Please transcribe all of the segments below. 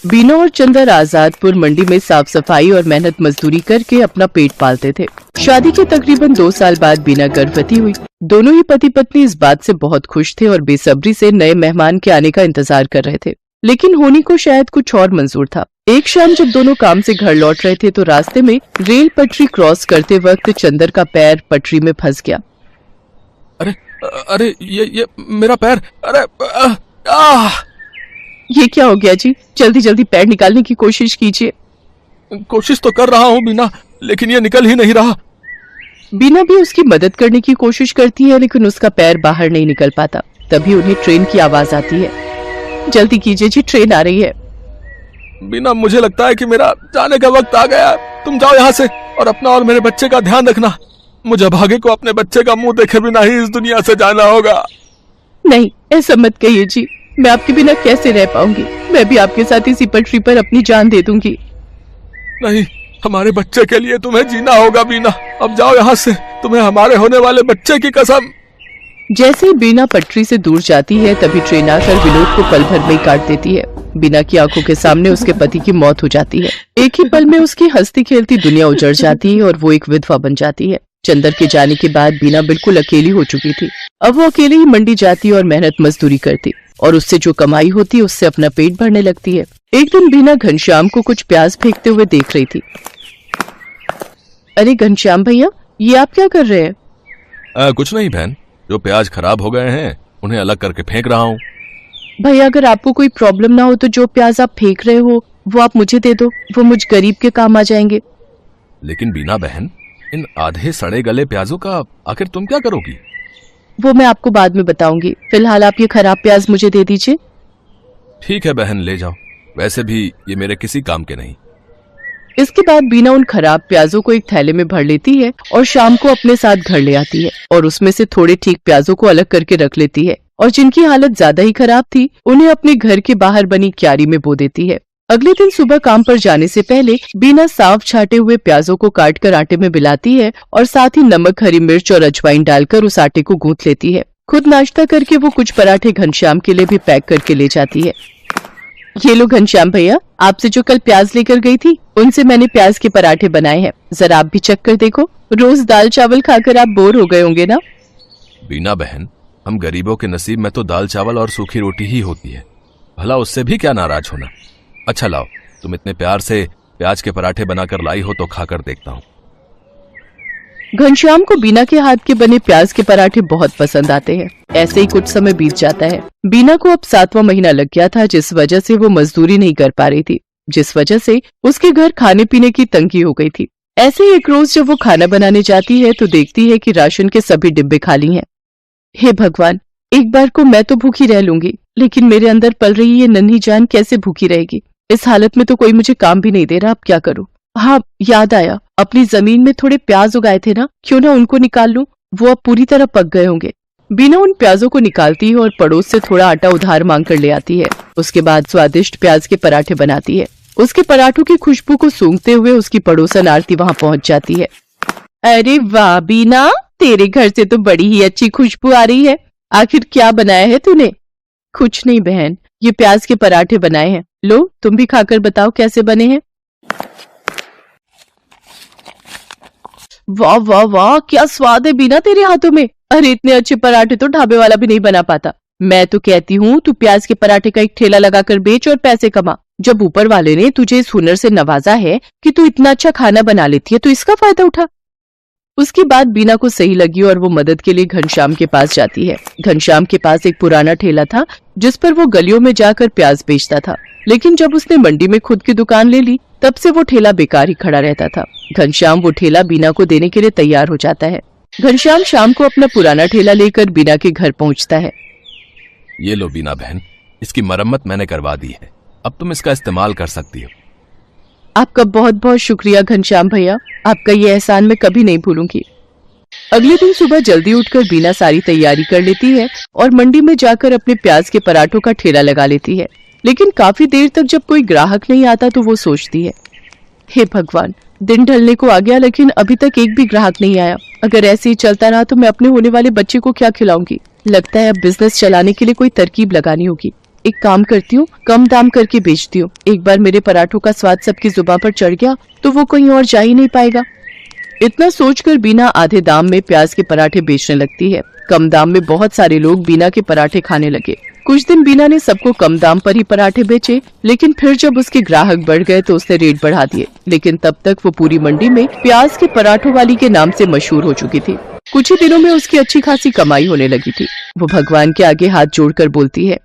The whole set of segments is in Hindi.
बीना और चंदर आजादपुर मंडी में साफ सफाई और मेहनत मजदूरी करके अपना पेट पालते थे। शादी के तकरीबन 2 साल बाद बीना गर्भवती हुई। दोनों ही पति पत्नी इस बात से बहुत खुश थे और बेसब्री से नए मेहमान के आने का इंतजार कर रहे थे, लेकिन होनी को शायद कुछ और मंजूर था। एक शाम जब दोनों काम से घर लौट रहे थे तो रास्ते में रेल पटरी क्रॉस करते वक्त चंदर का पैर पटरी में फंस गया। अरे अरे ये मेरा पैर, अरे ये क्या हो गया जी? जल्दी जल्दी पैर निकालने की कोशिश कीजिए। कोशिश तो कर रहा हूँ बीना, लेकिन ये निकल ही नहीं रहा। बीना भी उसकी मदद करने की कोशिश करती है, लेकिन उसका पैर बाहर नहीं निकल पाता। तभी उन्हें ट्रेन की आवाज आती है। जल्दी कीजिए जी, ट्रेन आ रही है। बीना, मुझे लगता है कि मेरा जाने का वक्त आ गया। तुम जाओ यहाँ से और अपना और मेरे बच्चे का ध्यान रखना। मुझे भागे को अपने बच्चे का मुंह देखे बिना ही इस दुनिया से जाना होगा। नहीं, ऐसा मत कहिए जी, मैं आपके बिना कैसे रह पाऊंगी? मैं भी आपके साथ इसी पटरी पर अपनी जान दे दूंगी। नहीं, हमारे बच्चे के लिए तुम्हें जीना होगा बीना। अब जाओ यहाँ से, तुम्हें हमारे होने वाले बच्चे की कसम। जैसे ही बीना पटरी से दूर जाती है तभी ट्रेन आकर विनोद को पल भर में ही काट देती है। बीना की आंखों के सामने उसके पति की मौत हो जाती है। एक ही पल में उसकी हंसती खेलती दुनिया उजड़ जाती है और वो एक विधवा बन जाती है। चंदर के जाने के बाद बीना बिल्कुल अकेली हो चुकी थी। अब वो अकेली ही मंडी जाती और मेहनत मजदूरी करती और उससे जो कमाई होती उससे अपना पेट भरने लगती है। एक दिन बीना घनश्याम को कुछ प्याज फेंकते हुए देख रही थी। अरे घनश्याम भैया, ये आप क्या कर रहे हैं? कुछ नहीं बहन, जो प्याज खराब हो गए हैं उन्हें अलग करके फेंक रहा हूँ। भैया, अगर आपको कोई प्रॉब्लम ना हो तो जो प्याज आप फेंक रहे हो वो आप मुझे दे दो, वो मुझ गरीब के काम आ जाएंगे। लेकिन बीना बहन, इन आधे सड़े गले प्याजों का आखिर तुम क्या करोगी? वो मैं आपको बाद में बताऊंगी। फिलहाल आप ये खराब प्याज मुझे दे दीजिए। ठीक है बहन, ले जाओ। वैसे भी ये मेरे किसी काम के नहीं। इसके बाद बीना उन खराब प्याजों को एक थैले में भर लेती है और शाम को अपने साथ घर ले आती है और उसमें से थोड़े ठीक प्याजों को अलग करके रख लेती है और जिनकी हालत ज्यादा ही खराब थी उन्हें अपने घर के बाहर बनी क्यारी में बो देती है। अगले दिन सुबह काम पर जाने से पहले बीना साफ छाटे हुए प्याजों को काटकर आटे में मिलाती है और साथ ही नमक, हरी मिर्च और अजवाइन डालकर उस आटे को गूंथ लेती है। खुद नाश्ता करके वो कुछ पराठे घनश्याम के लिए भी पैक करके ले जाती है। ये लो घनश्याम भैया, आपसे जो कल प्याज लेकर गई थी उनसे मैंने प्याज के पराठे बनाए हैं, जरा आप भी चख कर देखो। रोज दाल चावल खाकर आप बोर हो गए होंगे ना? बीना बहन, हम गरीबों के नसीब में तो दाल चावल और सूखी रोटी ही होती है, भला उससे भी क्या नाराज होना। अच्छा लाओ, तुम इतने प्यार से प्याज के पराठे बनाकर लाई हो तो खाकर देखता हूँ। घनश्याम को बीना के हाथ के बने प्याज के पराठे बहुत पसंद आते हैं। ऐसे ही कुछ समय बीत जाता है। बीना को अब 7वां महीना लग गया था, जिस वजह से वो मजदूरी नहीं कर पा रही थी, जिस वजह से उसके घर खाने पीने की तंगी हो गई थी। ऐसे ही एक रोज जब वो खाना बनाने जाती है तो देखती है कि राशन के सभी डिब्बे खाली हैं। हे भगवान, एक बार को मैं तो भूखी रह लूंगी, लेकिन मेरे अंदर पल रही ये नन्ही जान कैसे भूखी रहेगी? इस हालत में तो कोई मुझे काम भी नहीं दे रहा, अब क्या करूं? हाँ, याद आया, अपनी जमीन में थोड़े प्याज उगाए थे ना, क्यों ना उनको निकाल लूं, वो अब पूरी तरह पक गए होंगे। बीना उन प्याजों को निकालती है और पड़ोस से थोड़ा आटा उधार मांग कर ले आती है। उसके बाद स्वादिष्ट प्याज के पराठे बनाती है। उसके पराठों की खुशबू को सूंघते हुए उसकी पड़ोसन आरती वहाँ पहुँच जाती है। अरे वाह बीना, तेरे घर से तो बड़ी ही अच्छी खुशबू आ रही है। आखिर क्या बनाया है तूने? कुछ नहीं बहन, ये प्याज के पराठे बनाए हैं। लो, तुम भी खाकर बताओ कैसे बने हैं। वाह वाह वाह, क्या स्वाद है बीना तेरे हाथों में। अरे इतने अच्छे पराठे तो ढाबे वाला भी नहीं बना पाता। मैं तो कहती हूँ तू प्याज के पराठे का एक ठेला लगाकर बेच और पैसे कमा। जब ऊपर वाले ने तुझे इस हुनर से नवाजा है कि तू इतना अच्छा खाना बना लेती है तो इसका फायदा उठा। उसकी बात बीना को सही लगी और वो मदद के लिए घनश्याम के पास जाती है। घनश्याम के पास एक पुराना ठेला था जिस पर वो गलियों में जाकर प्याज बेचता था, लेकिन जब उसने मंडी में खुद की दुकान ले ली तब से वो ठेला बेकार ही खड़ा रहता था। घनश्याम वो ठेला बीना को देने के लिए तैयार हो जाता है। घनश्याम शाम को अपना पुराना ठेला लेकर बीना के घर पहुंचता है। ये लो बीना बहन, इसकी मरम्मत मैंने करवा दी है, अब तुम इसका इस्तेमाल कर सकती हो। आपका बहुत बहुत शुक्रिया घनश्याम भैया, आपका ये एहसान मैं कभी नहीं भूलूंगी। अगले दिन सुबह जल्दी उठकर बीना सारी तैयारी कर लेती है और मंडी में जाकर अपने प्याज के पराठों का ठेला लगा लेती है। लेकिन काफी देर तक जब कोई ग्राहक नहीं आता तो वो सोचती है, हे भगवान, दिन ढलने को आ गया लेकिन अभी तक एक भी ग्राहक नहीं आया। अगर ऐसे ही चलता रहा तो मैं अपने होने वाले बच्चे को क्या खिलाऊंगी? लगता है अब बिजनेस चलाने के लिए कोई तरकीब लगानी होगी। एक काम करती हूँ, कम दाम करके बेचती हूँ। एक बार मेरे पराठों का स्वाद सबकी जुबान पर चढ़ गया तो वो कहीं और जा ही नहीं पाएगा। इतना सोचकर बीना आधे दाम में प्याज के पराठे बेचने लगती है। कम दाम में बहुत सारे लोग बीना के पराठे खाने लगे। कुछ दिन बीना ने सबको कम दाम पर ही पराठे बेचे, लेकिन फिर जब उसके ग्राहक बढ़ गए तो उसने रेट बढ़ा दिए। लेकिन तब तक वो पूरी मंडी में प्याज के पराठों वाली के नाम से मशहूर हो चुकी थी। कुछ ही दिनों में उसकी अच्छी खासी कमाई होने लगी थी। वो भगवान के आगे हाथ जोड़कर बोलती है,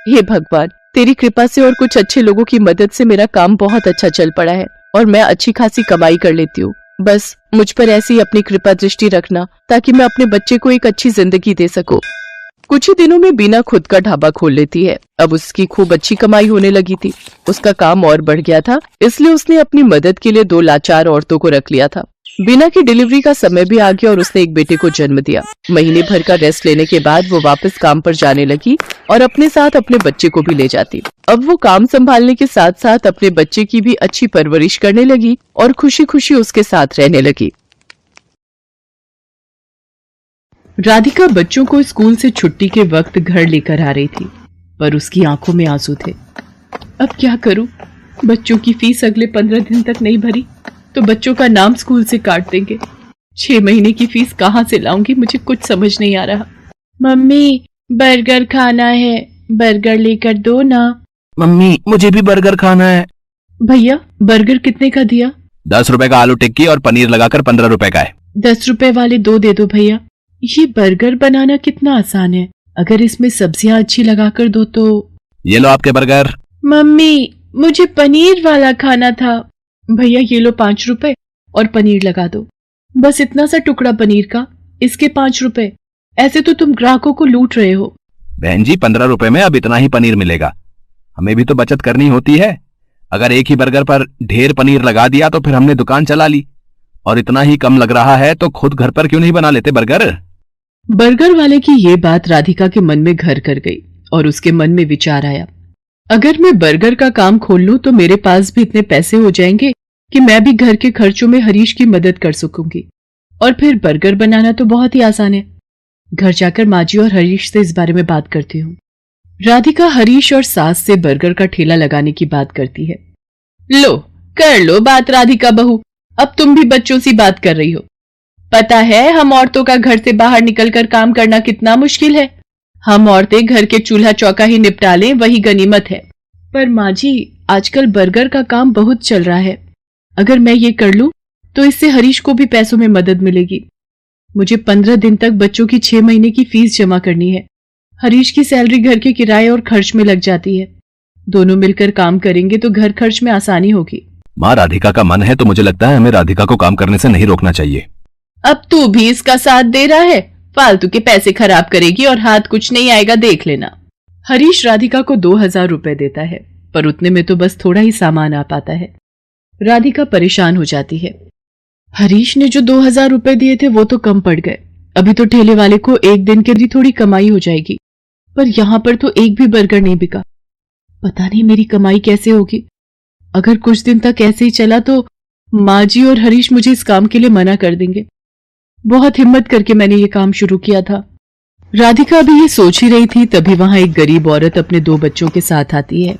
हे भगवान, तेरी कृपा से और कुछ अच्छे लोगों की मदद से मेरा काम बहुत अच्छा चल पड़ा है और मैं अच्छी खासी कमाई कर लेती हूँ। बस मुझ पर ऐसी ही अपनी कृपा दृष्टि रखना ताकि मैं अपने बच्चे को एक अच्छी जिंदगी दे सकूं। कुछ ही दिनों में बीना खुद का ढाबा खोल लेती है। अब उसकी खूब अच्छी कमाई होने लगी थी। उसका काम और बढ़ गया था, इसलिए उसने अपनी मदद के लिए 2 लाचार औरतों को रख लिया था। बीना की डिलीवरी का समय भी आ गया और उसने एक बेटे को जन्म दिया। महीने भर का रेस्ट लेने के बाद वो वापस काम पर जाने लगी और अपने साथ अपने बच्चे को भी ले जाती। अब वो काम संभालने के साथ साथ अपने बच्चे की भी अच्छी परवरिश करने लगी और खुशी खुशी उसके साथ रहने लगी। राधिका बच्चों को स्कूल से छुट्टी के वक्त घर लेकर आ रही थी, पर उसकी आंखों में आंसू थे। अब क्या करूं? बच्चों की फीस अगले 15 दिन तक नहीं भरी तो बच्चों का नाम स्कूल से काट देंगे। 6 महीने की फीस कहाँ से लाऊंगी? मुझे कुछ समझ नहीं आ रहा। मम्मी, बर्गर खाना है, बर्गर लेकर दो ना। मम्मी, मुझे भी बर्गर खाना है। भैया, बर्गर कितने का दिया? 10 रुपए का आलू टिक्की और पनीर लगाकर 15 रुपए का है। 10 रुपए वाले 2 दे दो भैया। ये बर्गर बनाना कितना आसान है, अगर इसमें सब्जियां अच्छी लगाकर दो तो। ये लो आपके बर्गर। मम्मी, मुझे पनीर वाला खाना था। भैया, ये लो 5 रुपए और पनीर लगा दो। बस इतना सा टुकड़ा पनीर का, इसके 5 रुपए। ऐसे तो तुम ग्राहकों को लूट रहे हो। बहन जी, 15 रुपए में अब इतना ही पनीर मिलेगा। हमें भी तो बचत करनी होती है। अगर एक ही बर्गर पर ढेर पनीर लगा दिया तो फिर हमने दुकान चला ली। और इतना ही कम लग रहा है तो खुद घर पर क्यों नहीं बना लेते बर्गर? बर्गर वाले की ये बात राधिका के मन में घर कर गई और उसके मन में विचार आया, अगर मैं बर्गर का काम खोल लूं तो मेरे पास भी इतने पैसे हो जाएंगे कि मैं भी घर के खर्चों में हरीश की मदद कर सकूंगी। और फिर बर्गर बनाना तो बहुत ही आसान है। घर जाकर माजी और हरीश से इस बारे में बात करती हूँ। राधिका हरीश और सास से बर्गर का ठेला लगाने की बात करती है। लो, कर लो बात राधिका बहू, अब तुम भी बच्चों सी बात कर रही हो। पता है हम औरतों का घर से बाहर निकलकर काम करना कितना मुश्किल है। हम औरतें घर के चूल्हा चौका ही निपटा लें, वही गनीमत है। पर माँ जी, आजकल बर्गर का काम बहुत चल रहा है। अगर मैं ये कर लूं तो इससे हरीश को भी पैसों में मदद मिलेगी। मुझे 15 दिन तक बच्चों की 6 महीने की फीस जमा करनी है। हरीश की सैलरी घर के किराए और खर्च में लग जाती है। दोनों मिलकर काम करेंगे तो घर खर्च में आसानी होगी। माँ, राधिका का मन है तो मुझे लगता है हमें राधिका को काम करने से नहीं रोकना चाहिए। अब तू भी इसका साथ दे रहा है? फालतू के पैसे खराब करेगी और हाथ कुछ नहीं आएगा, देख लेना। हरीश राधिका को 2000 रुपए देता है, पर उतने में तो बस थोड़ा ही सामान आ पाता है। राधिका परेशान हो जाती है। हरीश ने जो 2000 रुपए दिए थे वो तो कम पड़ गए। अभी तो ठेले वाले को एक दिन के लिए थोड़ी कमाई हो जाएगी, पर यहाँ पर तो एक भी बर्गर नहीं बिका। पता नहीं मेरी कमाई कैसे होगी। अगर कुछ दिन तक ऐसे ही चला तो माँ जी और हरीश मुझे इस काम के लिए मना कर देंगे। बहुत हिम्मत करके मैंने ये काम शुरू किया था। राधिका भी ये सोच ही रही थी, तभी वहां एक गरीब औरत अपने 2 बच्चों के साथ आती है।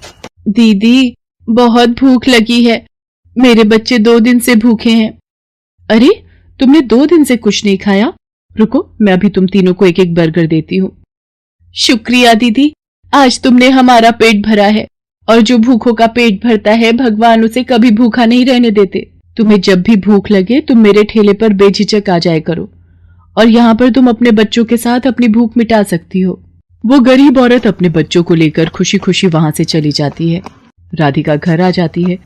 दीदी, बहुत भूख लगी है, मेरे बच्चे 2 दिन से भूखे हैं। अरे, तुमने 2 दिन से कुछ नहीं खाया? रुको, मैं अभी तुम तीनों को एक एक बर्गर देती हूँ। शुक्रिया दीदी, आज तुमने हमारा पेट भरा है, और जो भूखों का पेट भरता है भगवान उसे कभी भूखा नहीं रहने देते। तुम्हें जब भी भूख लगे तुम मेरे ठेले पर बेझिझक आ जाया करो, और यहाँ पर तुम अपने बच्चों के साथ अपनी भूख मिटा सकती हो। वो गरीब औरत अपने बच्चों को लेकर खुशी खुशी वहां से चली जाती है। राधिका घर आ जाती है,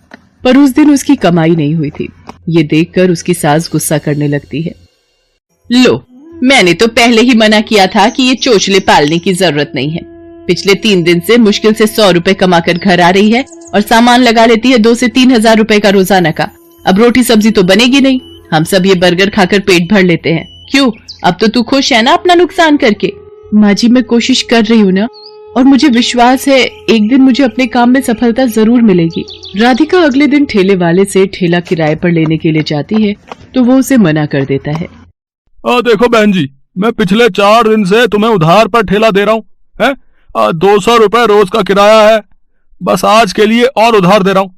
पर उस दिन उसकी कमाई नहीं हुई थी। ये देखकर उसकी सास गुस्सा करने लगती है। लो, मैंने तो पहले ही मना किया था कि ये चोचले पालने की जरूरत नहीं है। पिछले 3 दिन से मुश्किल से 100 रुपए कमाकर घर आ रही है और सामान लगा लेती है 2 से 3 हजार रुपए का रोजाना का। अब रोटी सब्जी तो बनेगी नहीं। हम सब ये बर्गर खाकर पेट भर लेते हैं। क्यों, अब तो तू खुश है ना अपना नुकसान करके? माँ जी, मैं कोशिश कर रही हूँ ना, और मुझे विश्वास है एक दिन मुझे अपने काम में सफलता जरूर मिलेगी। राधिका अगले दिन ठेले वाले से ठेला किराए पर लेने के लिए जाती है तो वो उसे मना कर देता है। देखो बहन जी, मैं पिछले 4 दिन से तुम्हें उधार पर ठेला दे रहा हूँ, 200 रुपए रोज का किराया है, बस आज के लिए और उधार दे रहा हूं।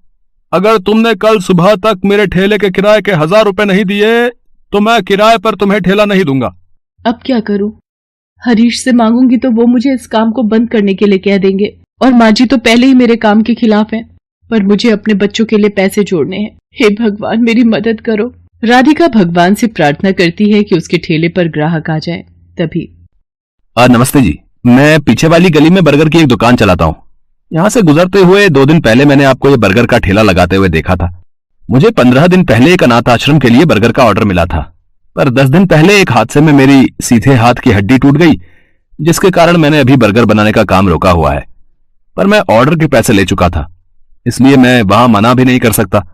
अगर तुमने कल सुबह तक मेरे ठेले के किराए के 1000 रुपए नहीं दिए तो मैं किराए पर तुम्हें ठेला नहीं दूंगा। अब क्या करूं? हरीश से मांगूंगी तो वो मुझे इस काम को बंद करने के लिए कह देंगे, और माँ जी तो पहले ही मेरे काम के खिलाफ हैं, पर मुझे अपने बच्चों के लिए पैसे जोड़ने हैं। हे भगवान, मेरी मदद करो। राधिका भगवान से प्रार्थना करती है कि उसके ठेले पर ग्राहक आ जाए। तभी नमस्ते जी, मैं पीछे वाली गली में बर्गर की एक दुकान चलाता हूँ। यहाँ से गुजरते हुए 2 दिन पहले मैंने आपको ये बर्गर का ठेला लगाते हुए देखा था। मुझे 15 दिन पहले एक अनाथ आश्रम के लिए बर्गर का ऑर्डर मिला था, पर 10 दिन पहले एक हादसे में मेरी सीधे हाथ की हड्डी टूट गई, जिसके कारण मैंने अभी बर्गर बनाने का काम रोका हुआ है। पर मैं ऑर्डर के पैसे ले चुका था, इसलिए मैं वहां मना भी नहीं कर सकता।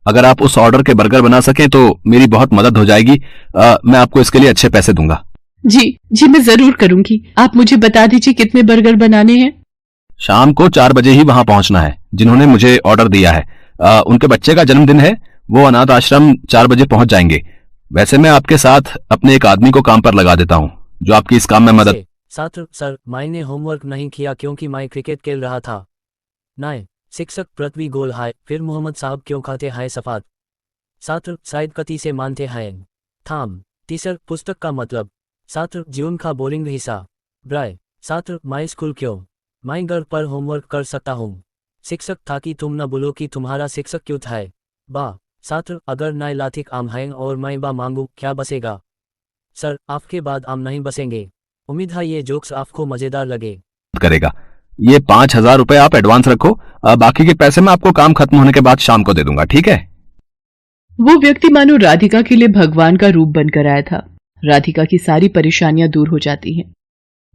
अगर आप उस ऑर्डर के बर्गर बना सकें तो मेरी बहुत मदद हो जाएगी। मैं आपको इसके लिए अच्छे पैसे दूंगा। जी मैं जरूर करूंगी। आप मुझे बता दीजिए कितने बर्गर बनाने हैं। शाम को 4 बजे ही वहां पहुंचना है। जिन्होंने मुझे ऑर्डर दिया है उनके बच्चे का जन्मदिन है, वो अनाथ आश्रम 4 बजे पहुंच जाएंगे। वैसे मैं आपके साथ अपने एक आदमी को काम पर लगा देता हूं जो आपकी इस काम में मदद। छात्र सर, मैंने होमवर्क नहीं किया क्योंकि मैं क्रिकेट खेल रहा था। नहीं, शिक्षक पृथ्वी गोल है, फिर मोहम्मद साहब क्यों खाते हैं सफात? छात्र शायद कति से मानते हैं। थाम टीचर, पुस्तक का मतलब। छात्र जीवन का बोरिंग हिस्सा। ब्राय छात्र, मैं स्कूल क्यों? मैं घर पर होमवर्क कर सकता हूँ। शिक्षक, ताकि तुम न बोलो कि तुम्हारा शिक्षक क्यों है। बा छात्र, अगर नए लाथिक आम हैं और मैं बा मांगू, क्या बसेगा? सर, आपके बाद आम नहीं बसेंगे। उम्मीद है ये जोक्स आपको मजेदार लगे। करेगा। ये 5000 रुपए आप एडवांस रखो, बाकी के पैसे मैं आपको काम खत्म होने के बाद शाम को दे दूंगा, ठीक है? वो व्यक्ति मानो राधिका के लिए भगवान का रूप बनकर आया था। राधिका की सारी परेशानियां दूर हो जाती हैं।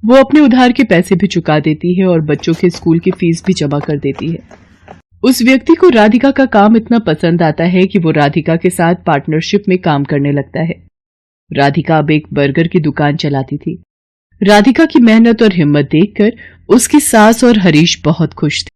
वो अपने उधार के पैसे भी चुका देती है और बच्चों के स्कूल की फीस भी जमा कर देती है। उस व्यक्ति को राधिका का काम इतना पसंद आता है कि वो राधिका के साथ पार्टनरशिप में काम करने लगता है। राधिका अब एक बर्गर की दुकान चलाती थी। राधिका की मेहनत और हिम्मत देखकर उसकी सास और हरीश बहुत खुश थे।